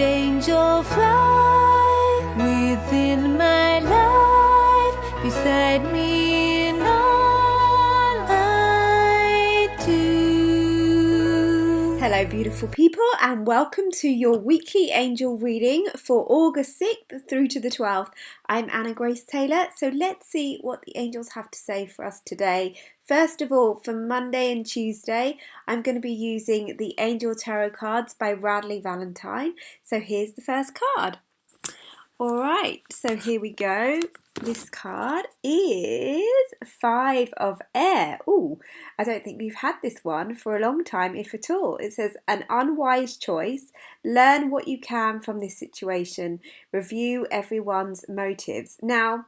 angel fly within my life, beside me in all I do. Hello beautiful people, and welcome to your weekly angel reading for August 6th through to the 12th. I'm Anna Grace Taylor, so let's see what the angels have to say for us today. First of all, for Monday and Tuesday, I'm going to be using the Angel Tarot cards by Radleigh Valentine. So here's the first card. Alright, so here we go. This card is 5 of Air. Ooh, I don't think we've had this one for a long time, if at all. It says, an unwise choice. Learn what you can from this situation. Review everyone's motives. Now,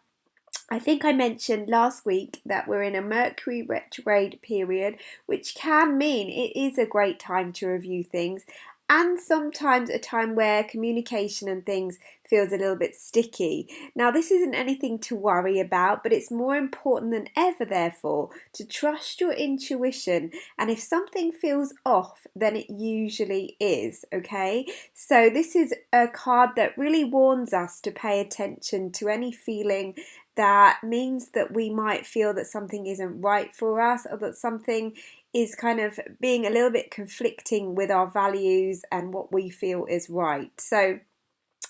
I think I mentioned last week that we're in a Mercury retrograde period, which can mean it is a great time to review things, and sometimes a time where communication and things feels a little bit sticky. Now, this isn't anything to worry about, but it's more important than ever, therefore, to trust your intuition. And if something feels off, then it usually is, okay? So this is a card that really warns us to pay attention to any feeling that means that we might feel that something isn't right for us, or that something is kind of being a little bit conflicting with our values and what we feel is right. So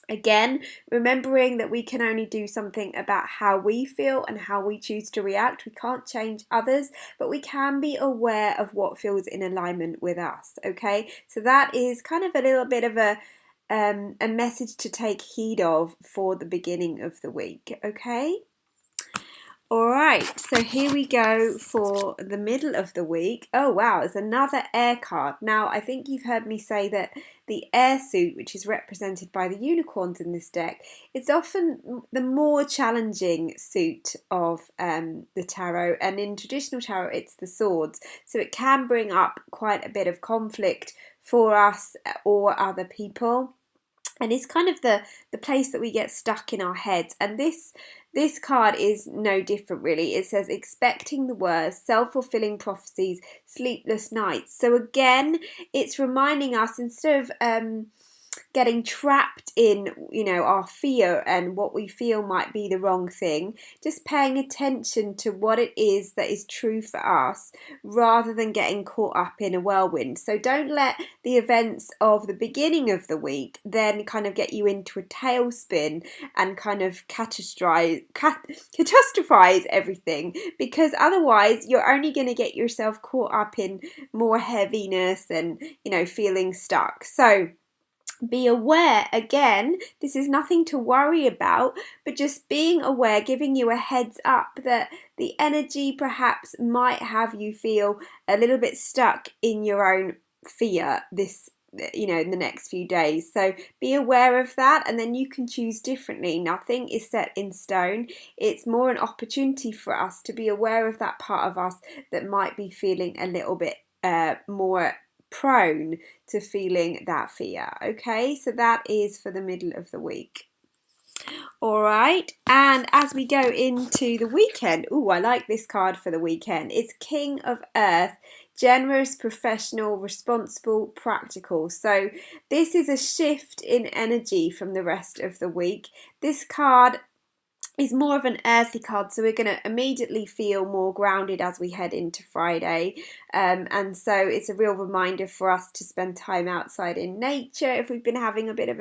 again, remembering that we can only do something about how we feel and how we choose to react. We can't change others, but we can be aware of what feels in alignment with us, okay? So that is kind of a little bit of a message to take heed of for the beginning of the week, okay? Alright, so here we go for the middle of the week. Oh wow, there's another air card. Now, I think you've heard me say that the air suit, which is represented by the unicorns in this deck, it's often the more challenging suit of the tarot, and in traditional tarot it's the swords. So it can bring up quite a bit of conflict for us or other people. And it's kind of the place that we get stuck in our heads. And this card is no different, really. It says, expecting the worst, self-fulfilling prophecies, sleepless nights. So again, it's reminding us, instead of getting trapped in, our fear and what we feel might be the wrong thing, just paying attention to what it is that is true for us, rather than getting caught up in a whirlwind. So don't let the events of the beginning of the week then kind of get you into a tailspin and kind of catastrophize everything, because otherwise you're only going to get yourself caught up in more heaviness and, feeling stuck. So be aware, again, this is nothing to worry about, but just being aware, giving you a heads up that the energy perhaps might have you feel a little bit stuck in your own fear this, in the next few days. So be aware of that, and then you can choose differently. Nothing is set in stone. It's more an opportunity for us to be aware of that part of us that might be feeling a little bit more prone to feeling that fear, okay? So that is for the middle of the week. All right, and as we go into the weekend, I like this card for the weekend. It's King of Earth, generous, professional, responsible, practical. So this is a shift in energy from the rest of the week. This card is more of an earthy card, so we're going to immediately feel more grounded as we head into Friday, and so it's a real reminder for us to spend time outside in nature if we've been having a bit of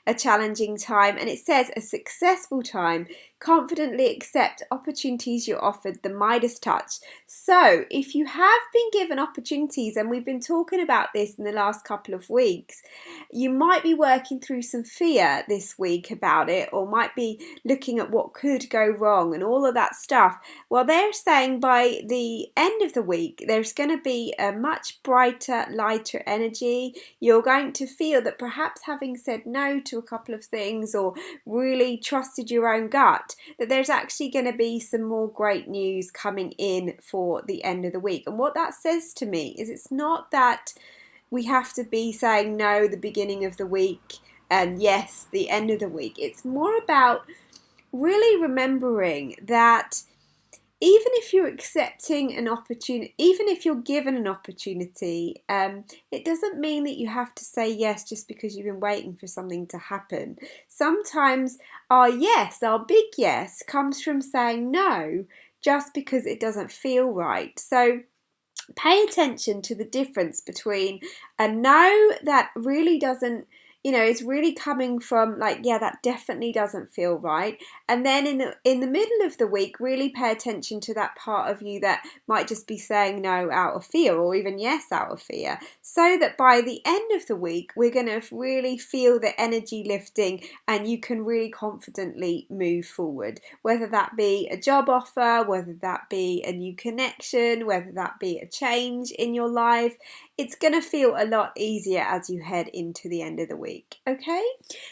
a challenging time. And it says, a successful time, confidently accept opportunities you're offered, the Midas touch. So if you have been given opportunities, and we've been talking about this in the last couple of weeks, you might be working through some fear this week about it, or might be looking at what could go wrong and all of that stuff. Well, they're saying by the end of the week, there's going to be a much brighter, lighter energy. You're going to feel that perhaps having said no to a couple of things, or really trusted your own gut, that there's actually going to be some more great news coming in for the end of the week. And what that says to me is, it's not that we have to be saying no the beginning of the week and yes the end of the week. It's more about really remembering that even if you're accepting an opportunity, even if you're given an opportunity, it doesn't mean that you have to say yes just because you've been waiting for something to happen. Sometimes our yes, our big yes, comes from saying no just because it doesn't feel right. So pay attention to the difference between a no that really doesn't, it's really coming from like, yeah, that definitely doesn't feel right. And then in the middle of the week, really pay attention to that part of you that might just be saying no out of fear, or even yes out of fear, so that by the end of the week we're going to really feel the energy lifting and you can really confidently move forward, whether that be a job offer, whether that be a new connection, whether that be a change in your life. It's going to feel a lot easier as you head into the end of the week, okay?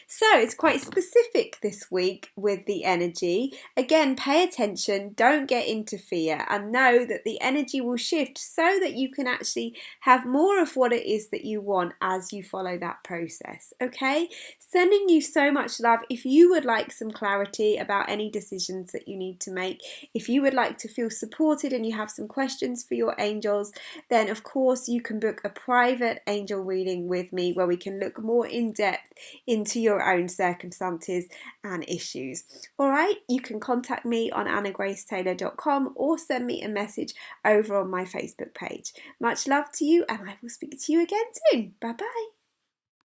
So it's quite specific this week with the energy. Again, pay attention, don't get into fear, and know that the energy will shift so that you can actually have more of what it is that you want as you follow that process, okay? Sending you so much love. If you would like some clarity about any decisions that you need to make, if you would like to feel supported and you have some questions for your angels, then of course you can book a private angel reading with me where we can look more in depth into your own circumstances and issues. All right, you can contact me on annagracetaylor.com or send me a message over on my Facebook page. Much love to you, and I will speak to you again soon. Bye bye.